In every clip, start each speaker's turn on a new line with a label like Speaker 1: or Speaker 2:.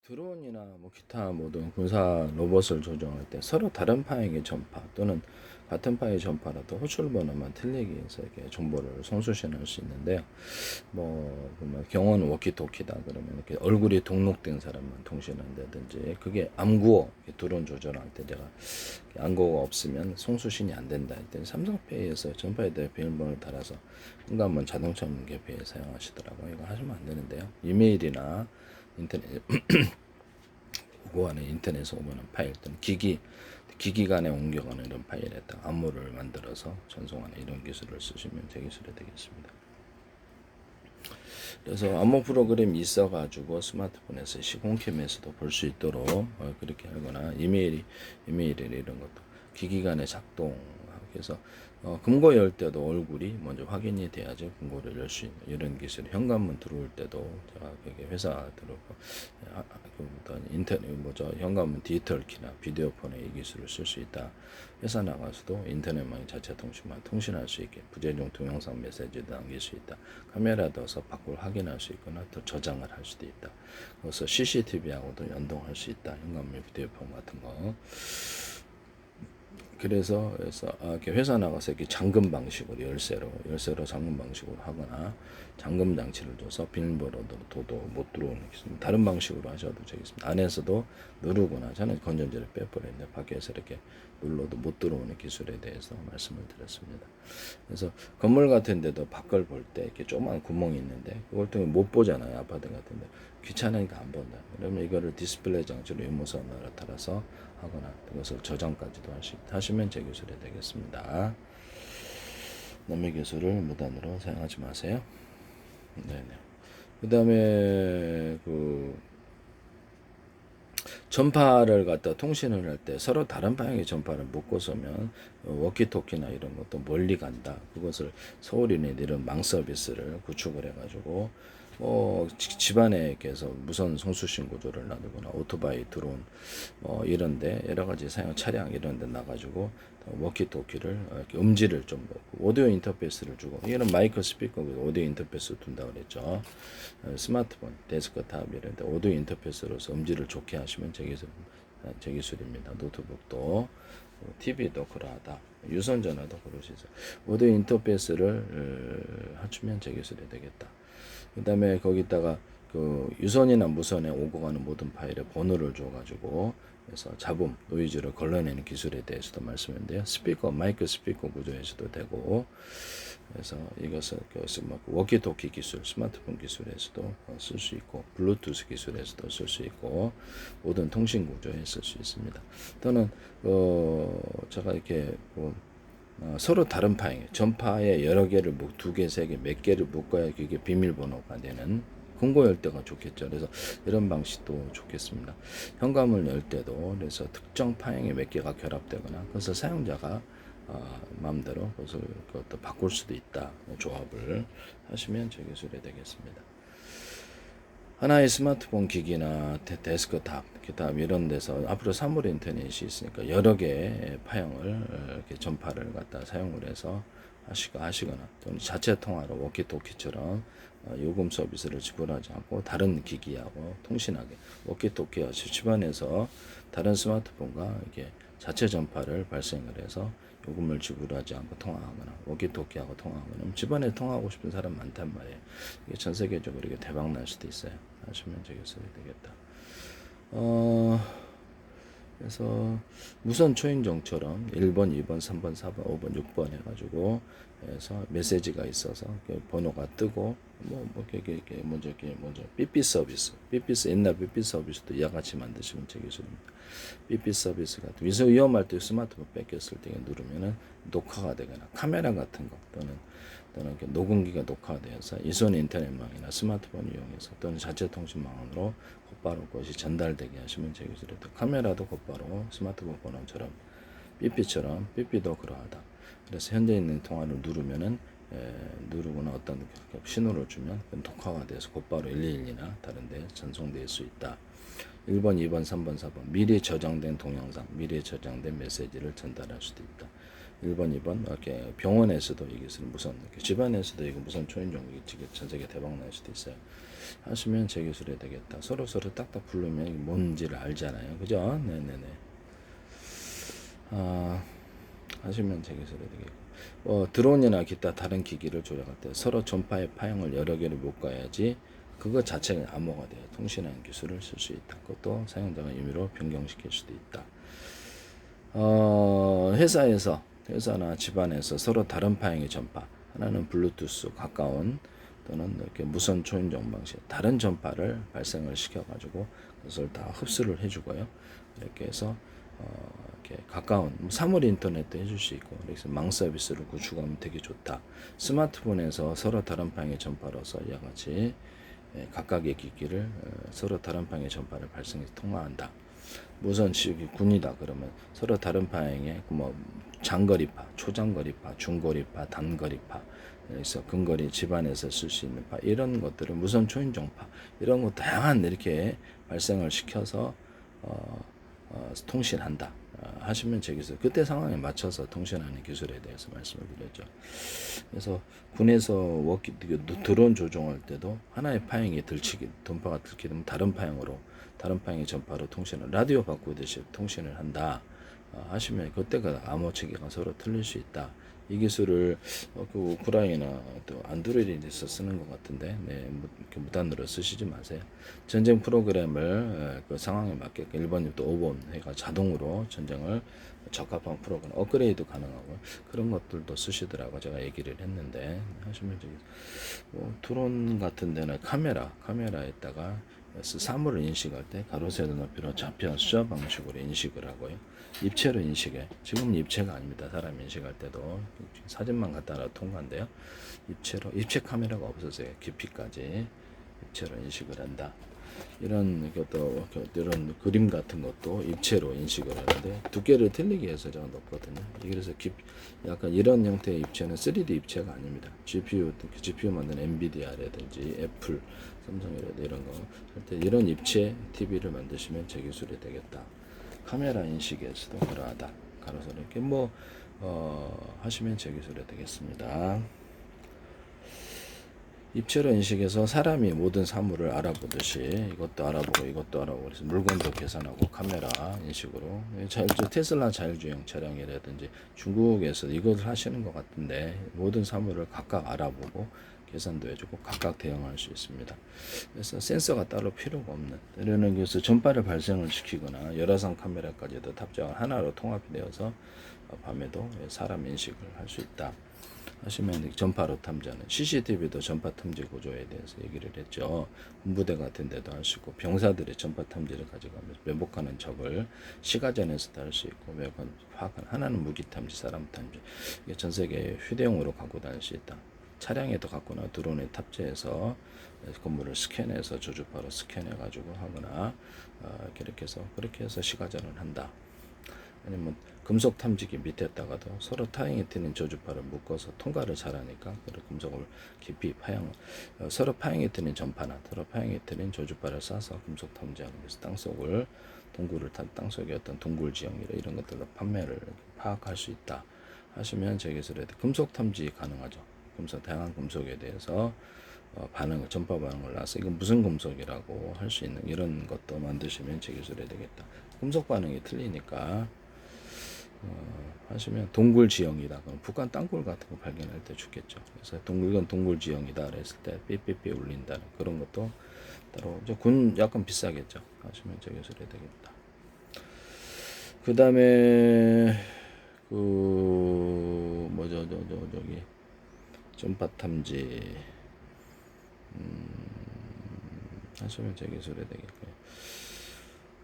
Speaker 1: 드론이나 뭐 기타 모든 군사 로봇을 조종할 때 서로 다른 파형의 전파 또는 같은 파의 전파라도 호출 번호만 틀리게 해서 이렇게 정보를 송수신할 수 있는데요. 뭐 경호는 워키토키다 그러면 이렇게 얼굴이 등록된 사람만 통신한다든지, 그게 암구어 드론 조절할 때 제가 암구어가 없으면 송수신이 안 된다 할 때 삼성페이에서 전파에 대해 비밀번호를 달아서 현관문 자동차 문개폐에 사용하시더라고요. 이거 하시면 안 되는데요. 이메일이나 인터넷 보고하는 인터넷에서 오는 파일 또는 기기 간에 옮겨가는 이런 파일에다 암호를 만들어서 전송하는 이런 기술을 쓰시면 제 기술이 되겠습니다. 그래서 암호 프로그램이 있어가지고 스마트폰에서 시공캠에서도 볼 수 있도록 그렇게 하거나 이메일 이런 것도 기기 간에 작동하기 위해서 금고 열 때도 얼굴이 먼저 확인이 돼야지 금고를 열 수 있는 이런 기술. 현관문 들어올 때도 제가 그게 회사 들어오고 인터넷 현관문 디지털 키나 비디오폰에 이 기술을 쓸 수 있다. 회사 나가서도 인터넷망 자체 통신만 통신할 수 있게 부재중 동영상 메시지도 남길 수 있다. 카메라 둬서 밖을 확인할 수 있거나 또 저장을 할 수도 있다. 그래서 CCTV하고도 연동할 수 있다. 현관문 비디오폰 같은 거. 그래서 이렇게 회사 나가서 이렇게 잠금 방식으로 열쇠로 잠금 방식으로 하거나 잠금 장치를 줘서 비밀번호도 못 들어오는 기술. 다른 방식으로 하셔도 되겠습니다. 안에서도 누르거나, 저는 건전지를 빼버렸는데 밖에서 이렇게 눌러도 못 들어오는 기술에 대해서 말씀을 드렸습니다. 그래서 건물 같은 데도 밖을 볼 때 이렇게 조그만 구멍이 있는데 그걸 통해 못 보잖아요. 아파트 같은 데 귀찮으니까 안 본다. 그러면 이거를 디스플레이 장치로 유무선으로 달아서 하거나 그것을 저장까지도 하시면 제 기술이 되겠습니다. 남의 기술을 무단으로 사용하지 마세요. 네네. 그 다음에 전파를 갖다 통신을 할 때 서로 다른 방향의 전파를 묶어서면 워키토키나 이런 것도 멀리 간다. 그것을 서울이나 이런 망 서비스를 구축을 해가지고 집안에 계서 무선 송수신 구조를 놔두거나 오토바이 드론 이런데 여러 가지 사용 차량 이런데 나가지고 워키토키를 이렇게 음질을 좀 오디오 인터페이스를 주고, 이거는 마이크 스피커 오디오 인터페이스 둔다 그랬죠. 스마트폰 데스크탑 이런데 오디오 인터페이스로서 음질을 좋게 하시면 제 기술입니다. 노트북도 TV도 그러하다. 유선 전화도 그럴 수 있어요. 오디오 인터페이스를 갖추면 제 기술이 되겠다. 그 다음에 거기다가 그 유선이나 무선에 오고 가는 모든 파일에 번호를 줘가지고 그래서 잡음, 노이즈를 걸러내는 기술에 대해서도 말씀했는데요. 마이크 스피커 구조에서도 되고, 그래서 이것을 워키토키 기술, 스마트폰 기술에서도 쓸 수 있고, 블루투스 기술에서도 쓸 수 있고, 모든 통신 구조에 쓸 수 있습니다. 또는 제가 이렇게 서로 다른 파행, 전파에 여러 개를 두 개, 세 개, 몇 개를 묶어야 그게 비밀번호가 되는 금고 열 때가 좋겠죠. 그래서 이런 방식도 좋겠습니다. 현관을 열 때도 그래서 특정 파행에 몇 개가 결합되거나 그래서 사용자가 마음대로 그것도 바꿀 수도 있다. 조합을 하시면 제 기술이 되겠습니다. 하나의 스마트폰 기기나 데스크탑, 기타 이런 데서 앞으로 사물 인터넷이 있으니까 여러 개의 파형을 이렇게 전파를 갖다 사용을 해서 하시거나 또는 자체 통화로 워키토키처럼 요금 서비스를 지불하지 않고 다른 기기하고 통신하게 워키토키와 집안에서 다른 스마트폰과 이렇게 자체 전파를 발생을 해서 요금을 지불하지 않고 통화하거나 워키토키하고 통화하거나 집안에 통화하고 싶은 사람 많단 말이에요. 이게 전 세계적으로 이게 대박 날 수도 있어요. 하시면 되겠어야 되겠다. 그래서 무선 초인종처럼 1번, 2번, 3번, 4번, 5번, 6번 해가지고 해서 메시지가 있어서 번호가 뜨고 먼저 삐삐 서비스, 옛날 삐삐 서비스도 이와 같이 만드시면 제 기술입니다. 삐삐 서비스가 위험할 때 스마트폰 뺏겼을 때 누르면은 녹화가 되거나 카메라 같은 거 또는 이렇게 녹음기가 녹화되어서 이선 인터넷망이나 스마트폰 이용해서 또는 자체 통신망으로 곧바로 그것이 전달되게 하시면 제 기술이다. 카메라도 곧바로 스마트폰 번호처럼 삐삐도 그러하다. 그래서 현재 있는 통화를 누르면은 누르거나 어떤 신호를 주면 녹화가 돼서 곧바로 112나 다른 데 전송될 수 있다. 1번, 2번, 3번, 4번 미리 저장된 동영상, 미리 저장된 메시지를 전달할 수도 있다. 1번, 2번 이렇게 병원에서도 이게 무선, 집안에서도 이거 무선 초인종 전 세계 대박 날 수도 있어요. 하시면 제 기술이 되겠다. 서로 딱딱 부르면 뭔지를 알잖아요. 그죠? 네네네. 하시면 제 기술이 되겠고, 드론이나 기타 다른 기기를 조작할 때 서로 전파의 파형을 여러 개를 묶어야지 그거 자체가 암호가 돼요. 통신하는 기술을 쓸 수 있다. 그것도 사용자가 임의로 변경시킬 수도 있다. 회사나 집안에서 서로 다른 파형의 전파, 하나는 블루투스 가까운 또는 이렇게 무선 초인종 방식 다른 전파를 발생을 시켜가지고 그것을 다 흡수를 해주고요. 이렇게 해서 이렇게 가까운 사물 인터넷도 해줄 수 있고, 그래서 망 서비스를 구축하면 되게 좋다. 스마트폰에서 서로 다른 방향의 전파로서 이와 같이 각각의 기기를 서로 다른 방향의 전파를 발생해서 통화한다. 무선 지역이 군이다 그러면 서로 다른 방향의 뭐 장거리파, 초장거리파, 중거리파, 단거리파, 그래서 근거리 집안에서 쓸 수 있는 파 이런 것들을 무선 초인종파 이런 거 다양한 이렇게 발생을 시켜서 통신한다 하시면 되겠어요. 그때 상황에 맞춰서 통신하는 기술에 대해서 말씀을 드렸죠. 그래서 군에서 드론 조종할 때도 하나의 파형이 전파가 들키면 다른 파형의 전파로 통신을 라디오 바꾸듯이 통신을 한다 하시면 그때가 암호 체계가 서로 틀릴 수 있다. 이 기술을 그 우크라이나 또 안드로이드에서 쓰는 것 같은데, 이렇게 무단으로 쓰시지 마세요. 전쟁 프로그램을 그 상황에 맞게 1번부터 5번 해가 자동으로 전쟁을 적합한 프로그램 업그레이드 가능하고 그런 것들도 쓰시더라고 제가 얘기를 했는데 하시면 저기 드론 같은 데는 카메라에다가 사물을 인식할 때 가로 세로 높이로 좌표 수저 방식으로 인식을 하고요. 입체로 인식해. 지금은 입체가 아닙니다. 사람 인식할 때도 사진만 갖다가 통과인데요. 입체 카메라가 없어서요. 깊이까지 입체로 인식을 한다. 이런 그림 같은 것도 입체로 인식을 하는데 두께를 틀리게 해서 제가 넣거든요. 그래서 약간 이런 형태의 입체는 3D 입체가 아닙니다. GPU 만드는 엔비디아라든지 애플, 삼성이라든지 이런 거 할 때 이런 입체 TV를 만드시면 제 기술이 되겠다. 카메라 인식에서도 그러하다. 가로서 이렇게 하시면 제 기술이 되겠습니다. 입체로 인식해서 사람이 모든 사물을 알아보듯이 이것도 알아보고 그래서 물건도 계산하고 카메라 인식으로 테슬라 자율주행 차량이라든지 중국에서 이것을 하시는 것 같은데 모든 사물을 각각 알아보고 계산도 해주고 각각 대응할 수 있습니다. 그래서 센서가 따로 필요가 없는 이런 그래서 전파를 발생을 시키거나 열화상 카메라까지도 탑재한 하나로 통합이 되어서 밤에도 사람 인식을 할 수 있다. 하시면 전파로 탐지하는 CCTV도 전파 탐지 구조에 대해서 얘기를 했죠. 군부대 같은 데도 할 수 있고 병사들의 전파 탐지를 가져가면서 매복하는 적을 시가전에서도 할 수 있고 매번 파악하는 하나는 무기 탐지, 사람 탐지. 이게 전 세계 휴대용으로 갖고 다닐 수 있다. 차량에도 갖거나 드론에 탑재해서 건물을 스캔해서 저주파로 스캔해가지고 하거나 그렇게 해서 시가전을 한다. 아니면 금속 탐지기 밑에다가도 서로 타행이 트는 저주파를 묶어서 통과를 잘하니까 그 금속을 깊이 서로 파형이 트는 전파나 서로 파형이 트는 저주파를 쏴서 금속 탐지하고 그래서 땅속의 어떤 동굴 지형이나 이런 것들로 판매를 파악할 수 있다 하시면 제 기술에 금속 탐지 가능하죠. 다양한 금속에 대해서 전파 반응을 나서 이건 무슨 금속이라고 할 수 있는 이런 것도 만드시면 제 기술이 되겠다. 금속 반응이 틀리니까 하시면 동굴 지형이다. 그럼 북한 땅굴 같은 거 발견할 때 죽겠죠. 그래서 이건 동굴 지형이다. 그랬을 때 삐삐삐 울린다는 그런 것도 따로 이제 군 약간 비싸겠죠. 하시면 제 기술이 되겠다. 그 다음에 저기 전파 탐지 하시면 제 기술이 되겠고요.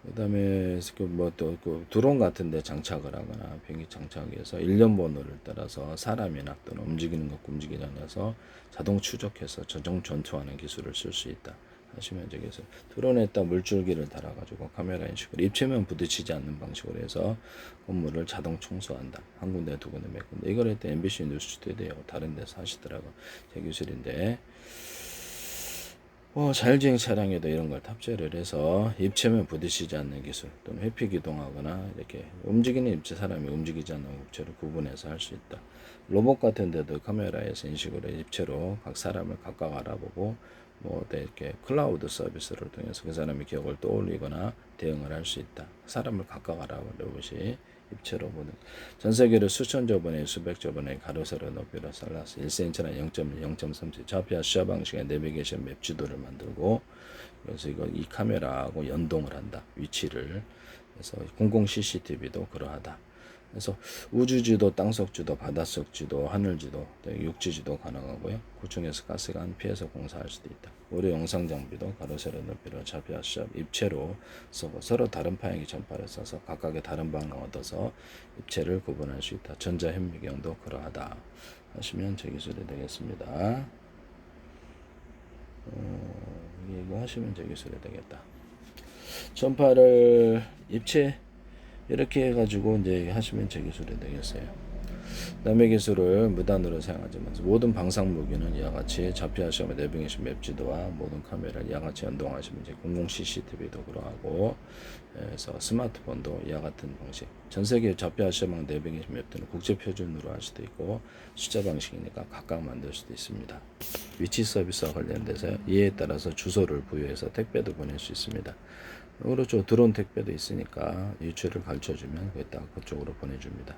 Speaker 1: 그다음에 드론 같은데 장착을 하거나 비행기 장착해서 일련 번호를 따라서 사람이나 또는 움직이는 것 움직이지 않아서 자동 추적해서 저정 전투하는 기술을 쓸 수 있다 하시면 되겠어요. 드론에다 물줄기를 달아가지고 카메라 인식으로 입체면 부딪히지 않는 방식으로 해서 건물을 자동 청소한다. 한 군데 두 군데 몇 군데 이걸 할 때 MBC 뉴스투데이하고 다른 데서 하시더라고 제 기술인데. 자율주행 차량에도 이런 걸 탑재를 해서 입체면 부딪히지 않는 기술 또는 회피 기동하거나 이렇게 움직이는 입체 사람이 움직이지 않는物체를 구분해서 할 수 있다. 로봇 같은 데도 카메라에서 인식으로 입체로 각 사람을 각각 알아보고 뭐 이렇게 클라우드 서비스를 통해서 그 사람의 기억을 떠올리거나 대응을 할 수 있다. 사람을 각각하라고 로봇이 입체로 보는 전 세계를 수천조 번의 수백조 번의 가로세로 높이로 잘라서 1cm나 0.1, 0.3cm 좌표 시야 방식의 내비게이션 맵 지도를 만들고 그래서 이 카메라하고 연동을 한다. 위치를 그래서 공공 CCTV도 그러하다. 그래서 우주지도, 땅속지도, 바닷속지도, 하늘지도, 육지지도 가능하고요. 구층에서 가스가 안 피해서 공사할 수도 있다. 의료 영상 장비도 가로세로 높이로 좌표 시합 입체로 쓰고 서로 다른 파형의 전파를 써서 각각의 다른 방을 얻어서 입체를 구분할 수 있다. 전자현미경도 그러하다. 하시면 제 기술이 되겠습니다. 이거 하시면 제 기술이 되겠다. 전파를 입체 이렇게 해가지고 이제 하시면 제 기술이 되겠어요. 남의 기술을 무단으로 사용하지만 모든 방상 무기는 이와 같이 좌표하시면 내비게이션 맵 지도와 모든 카메라를 이와 같이 연동하시면 이제 공공 CCTV도 그러하고 그래서 스마트폰도 이와 같은 방식 전 세계 좌표하시면 내비게이션 맵들은 국제 표준으로 할 수도 있고 숫자 방식이니까 각각 만들 수도 있습니다. 위치 서비스와 관련돼서 이에 따라서 주소를 부여해서 택배도 보낼 수 있습니다. 그렇죠. 드론 택배도 있으니까 위치를 가르쳐주면 그쪽으로 보내줍니다.